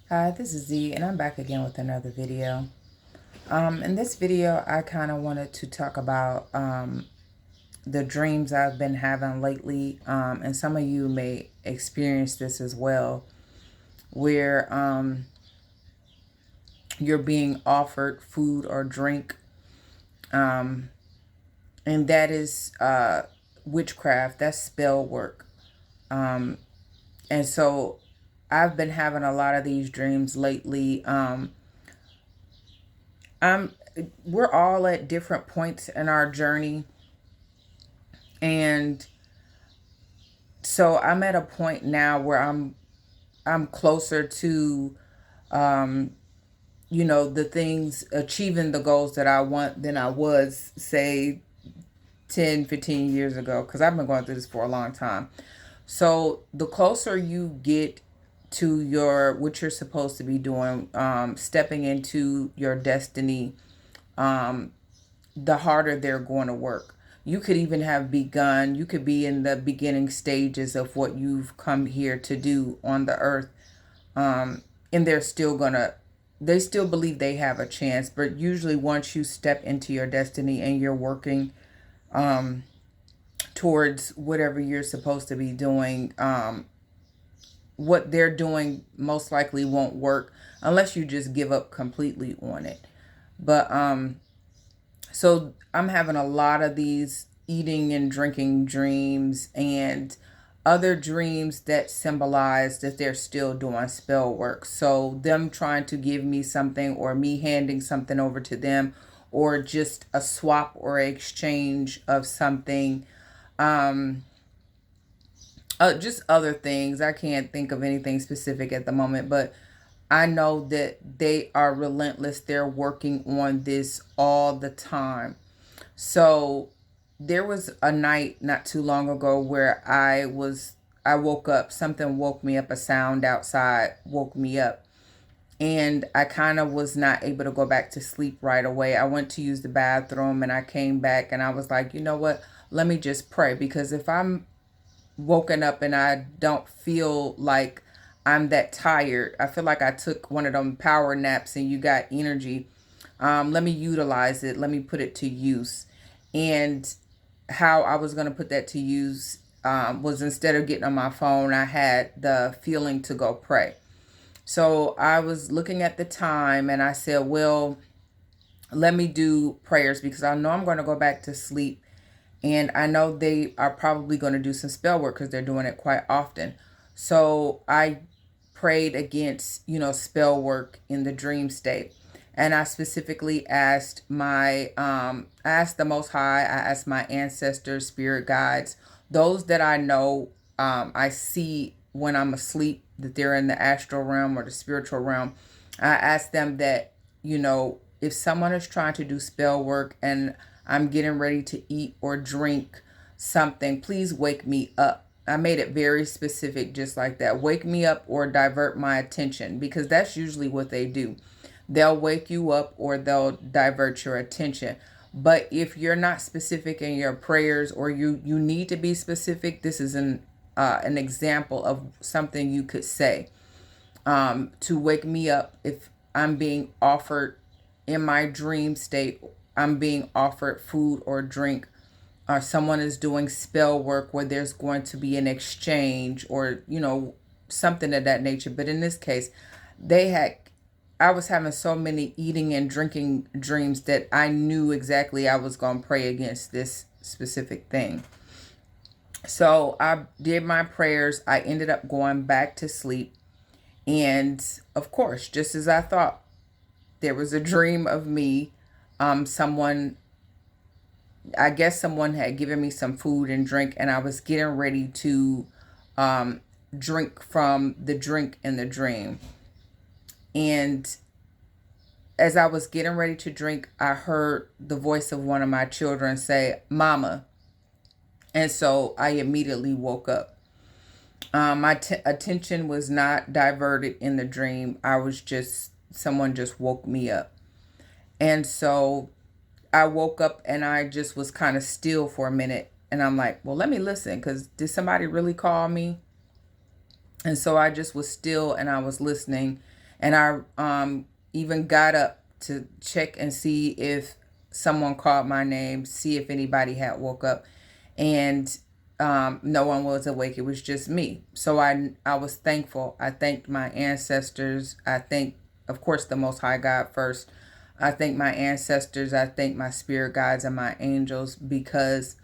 Hi, this is Z, and I'm back again with another video. In this video, I kind of wanted to talk about the dreams I've been having lately, and some of you may experience this as well, where you're being offered food or drink, and that is witchcraft. That's spell work, and so I've been having a lot of these dreams lately. I'm We're all at different points in our journey, and so I'm at a point now where I'm closer to the things, achieving the goals that I want than I was, say, 10, 15 years ago, because I've been going through this for a long time. So the closer you get to your what you're supposed to be doing, stepping into your destiny, the harder they're going to work. You could even have begun, you could be in the beginning stages of what you've come here to do on the earth. And they still believe they have a chance. But usually, once you step into your destiny and you're working towards whatever you're supposed to be doing, what they're doing most likely won't work unless you just give up completely on it. But so I'm having a lot of these eating and drinking dreams and other dreams that symbolize that they're still doing spell work. So them trying to give me something, or me handing something over to them, or just a swap or exchange of something. Just other things. I can't think of anything specific at the moment, but I know that they are relentless. They're working on this all the time. So there was a night not too long ago where I woke up, something woke me up, a sound outside woke me up. And I kind of was not able to go back to sleep right away. I went to use the bathroom and I came back and I was like, you know what? Let me just pray, because if I'm woken up and I don't feel like I'm that tired, I feel like I took one of them power naps and you got energy. Let me utilize it. Let me put it to use. And how I was going to put that to use was, instead of getting on my phone, I had the feeling to go pray. So I was looking at the time and I said, well, let me do prayers, because I know I'm going to go back to sleep. And I know they are probably going to do some spell work because they're doing it quite often. So I prayed against, spell work in the dream state. And I specifically asked I asked the Most High, I asked my ancestors, spirit guides, those that I know, I see when I'm asleep, that they're in the astral realm or the spiritual realm. I asked them that, if someone is trying to do spell work and I'm getting ready to eat or drink something, please wake me up. I made it very specific, just like that. Wake me up or divert my attention, because that's usually what they do. They'll wake you up or they'll divert your attention. But if you're not specific in your prayers, or you need to be specific, this is an example of something you could say to wake me up. If I'm being offered in my dream state, I'm being offered food or drink, or someone is doing spell work where there's going to be an exchange, or something of that nature. But in this case, they had I was having so many eating and drinking dreams that I knew exactly I was going to pray against this specific thing. So I did my prayers. I ended up going back to sleep. And of course, just as I thought, there was a dream of me. Someone, I guess someone had given me some food and drink, and I was getting ready to drink from the drink in the dream. And as I was getting ready to drink, I heard the voice of one of my children say, "Mama." And so I immediately woke up. My attention was not diverted in the dream. Someone just woke me up. And so I woke up and I just was kind of still for a minute. And I'm like, well, let me listen, because did somebody really call me? And so I just was still and I was listening. And I even got up to check and see if someone called my name, see if anybody had woke up, and no one was awake. It was just me. So I was thankful. I thanked my ancestors. I thank, of course, the Most High God first. I thank my ancestors. I thank my spirit guides and my angels because,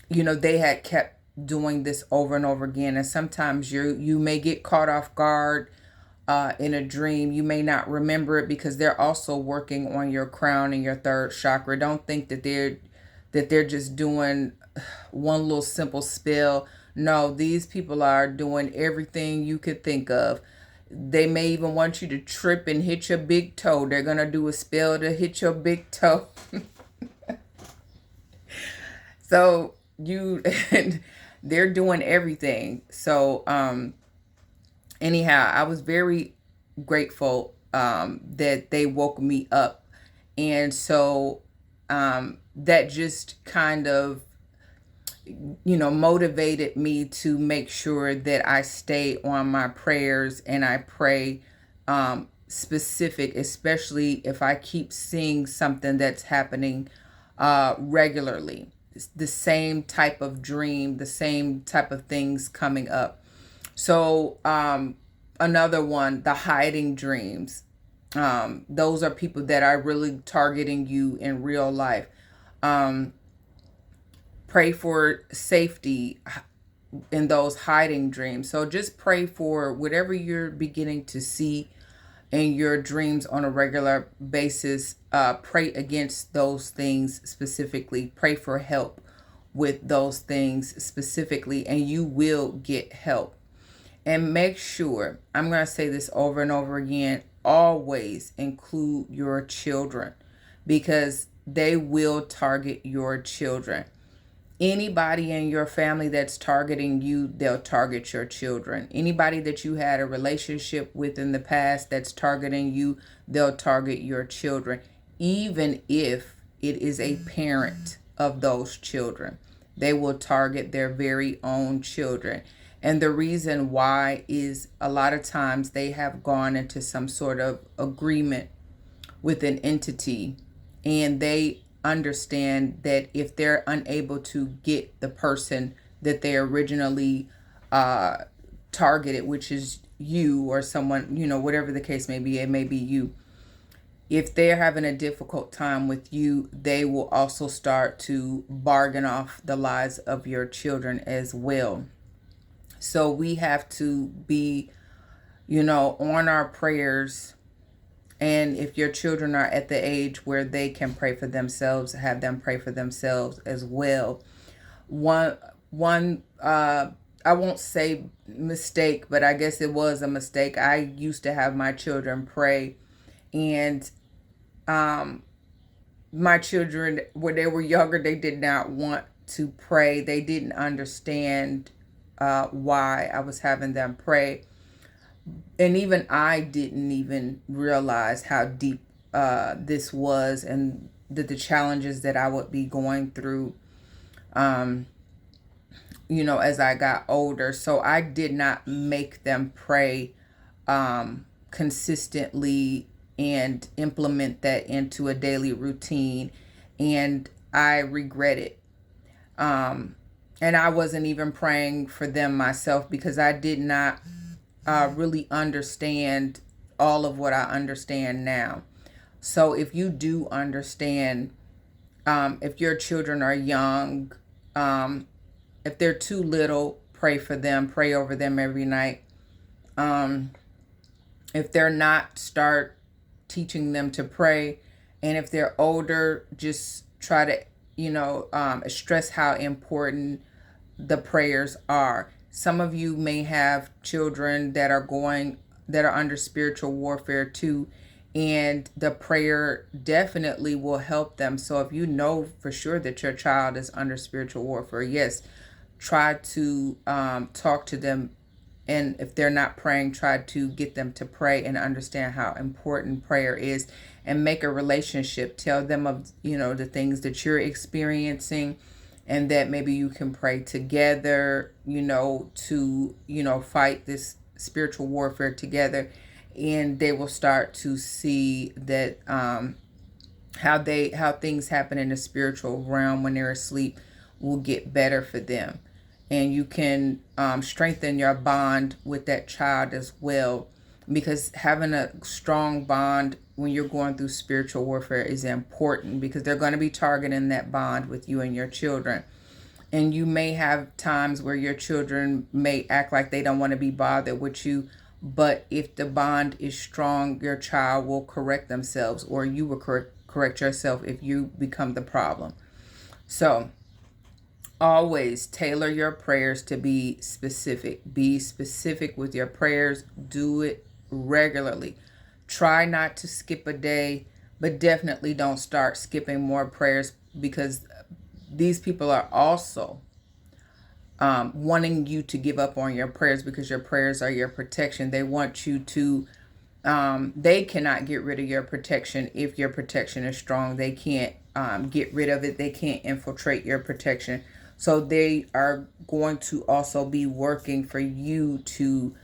they had kept doing this over and over again. And sometimes you may get caught off guard in a dream. You may not remember it because they're also working on your crown and your third chakra. Don't think that they're just doing one little simple spell. No, these people are doing everything you could think of. They may even want you to trip and hit your big toe. They're going to do a spell to hit your big toe. So they're doing everything. So anyhow, I was very grateful that they woke me up. And so that just kind of, motivated me to make sure that I stay on my prayers and I pray specific, especially if I keep seeing something that's happening regularly. It's the same type of dream, the same type of things coming up. So another one, the hiding dreams. Those are people that are really targeting you in real life. Pray for safety in those hiding dreams. So just pray for whatever you're beginning to see in your dreams on a regular basis. Pray against those things specifically. Pray for help with those things specifically, and you will get help. And make sure, I'm going to say this over and over again, always include your children because they will target your children. Anybody in your family that's targeting you, they'll target your children. Anybody that you had a relationship with in the past that's targeting you, they'll target your children, even if it is a parent of those children. They will target their very own children. And the reason why is a lot of times they have gone into some sort of agreement with an entity, and they understand that if they're unable to get the person that they originally targeted, which is you or someone, whatever the case may be, it may be you. If they're having a difficult time with you, they will also start to bargain off the lives of your children as well. So we have to be, on our prayers. And if your children are at the age where they can pray for themselves, have them pray for themselves as well. One, I won't say mistake, but I guess it was a mistake. I used to have my children pray, and my children, when they were younger, they did not want to pray. They didn't understand why I was having them pray. And even I didn't even realize how deep this was, and the challenges that I would be going through, as I got older. So I did not make them pray consistently and implement that into a daily routine. And I regret it. And I wasn't even praying for them myself because I did not really understand all of what I understand now. So if you do understand, if your children are young, if they're too little, pray for them, pray over them every night. If they're not, start teaching them to pray. And if they're older, just try to, stress how important the prayers are. Some of you may have children that are under spiritual warfare too, and the prayer definitely will help them. So if you know for sure that your child is under spiritual warfare, yes, try to talk to them. And if they're not praying, try to get them to pray and understand how important prayer is, and make a relationship. Tell them of, the things that you're experiencing, and that maybe you can pray together, to, fight this spiritual warfare together, and they will start to see that how things happen in the spiritual realm when they're asleep will get better for them. And you can strengthen your bond with that child as well, because having a strong bond when you're going through spiritual warfare is important, because they're going to be targeting that bond with you and your children. And you may have times where your children may act like they don't want to be bothered with you, but if the bond is strong, your child will correct themselves, or you will correct yourself if you become the problem. So always tailor your prayers to be specific. Be specific with your prayers. Do it regularly. Try not to skip a day, but definitely don't start skipping more prayers, because these people are also wanting you to give up on your prayers, because your prayers are your protection. They want you to, they cannot get rid of your protection if your protection is strong. They can't get rid of it. They can't infiltrate your protection. So they are going to also be working for you to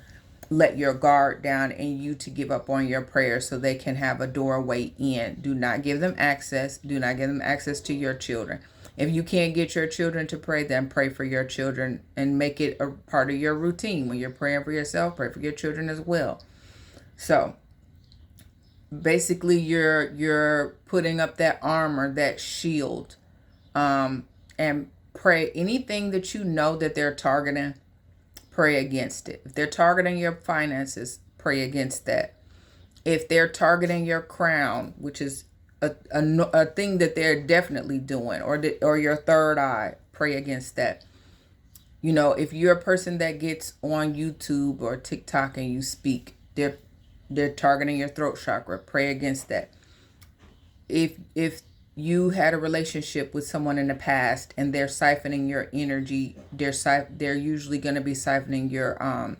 let your guard down and you to give up on your prayers so they can have a doorway in. Do not give them access. Do not give them access to your children. If you can't get your children to pray, then pray for your children and make it a part of your routine. When you're praying for yourself, pray for your children as well. So basically you're putting up that armor, that shield, and pray. Anything that you know that they're targeting, pray against it. If they're targeting your finances, pray against that. If they're targeting your crown, which is a thing that they're definitely doing, or your third eye, pray against that. You know, if you're a person that gets on YouTube or TikTok and you speak, they're targeting your throat chakra, pray against that. If you had a relationship with someone in the past and they're siphoning your energy, they're usually going to be siphoning your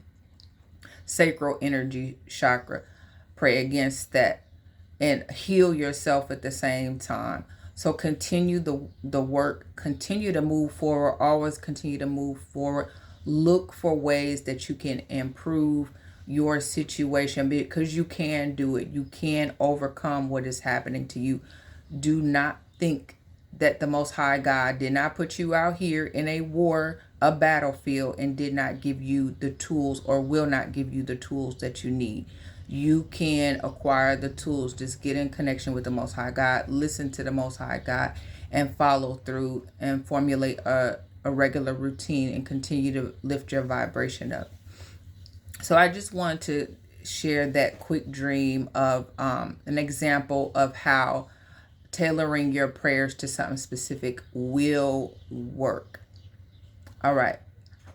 sacral energy chakra. Pray against that and heal yourself at the same time. So continue the work, continue to move forward, always continue to move forward. Look for ways that you can improve your situation, because you can do it. You can overcome what is happening to you. Do not think that the Most High God did not put you out here in a war, a battlefield, and did not give you the tools, or will not give you the tools that you need. You can acquire the tools. Just get in connection with the Most High God, listen to the Most High God, and follow through and formulate a regular routine and continue to lift your vibration up. So I just wanted to share that quick dream of an example of how tailoring your prayers to something specific will work. All right.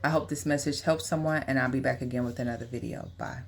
I hope this message helps someone, and I'll be back again with another video. Bye.